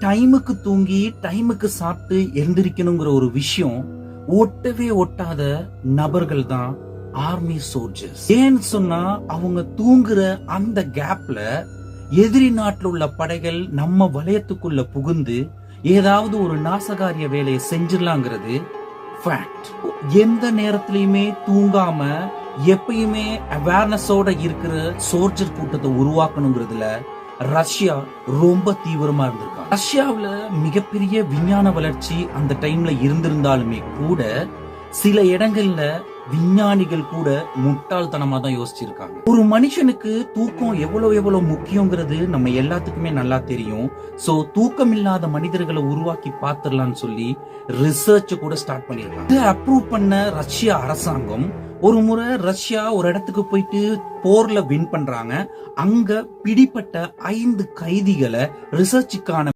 டைமுக்கு தூங்கி டைமுக்கு சாப்பிட்டு எழுந்திருக்கணுங்கிற ஒரு விஷயம் ஒட்டவே ஒட்டாத நபர்கள் தான் ஆர்மி சோல்ஜர்ஸ். ஏன்னு சொன்னா அவங்க தூங்குற அந்த கேப்ல எதிரி நாட்டில் உள்ள படைகள் நம்ம வலயத்துக்குள்ள புகுந்து ஏதாவது ஒரு நாசகாரிய வேலையை செஞ்சிடலாங்கிறது ஃபேக்ட். எந்த நேரத்திலயுமே தூங்காம எப்பயுமே அவேர்னஸோட இருக்கிற சோல்ஜர் கூட்டத்தை உருவாக்கணுங்கிறதுல ரஷ்யா ரொம்ப தீவிரமா இருந்திருக்காங்க. ரஷ்யாவுல மிகப்பெரிய விஞ்ஞான வளர்ச்சி அந்த டைம்ல இருந்திருந்தாலுமே கூட சில இடங்கள்ல விஞ்ஞானிகள் கூட முட்டாள்தனமா தான் யோசிச்சிருக்காங்க. ஒரு மனுஷனுக்கு தூக்கம் எவ்வளவு முக்கியங்கிறது நம்ம எல்லாத்துக்குமே நல்லா தெரியும். சோ தூக்கம் இல்லாத மனிதர்களை உருவாக்கி பாத்துடலாம்னு சொல்லி ரிசர்ச் கூட ஸ்டார்ட் பண்ணிருக்காங்க. இதை அப்ரூவ் பண்ண ரஷ்ய அரசாங்கம் ஒரு முறை ரஷ்யா ஒரு இடத்துக்கு போயிட்டு போர்ல வின் பண்றாங்க. அங்க பிடிப்பட்ட 5 கைதிகளை ரிசர்ச்சுக்கான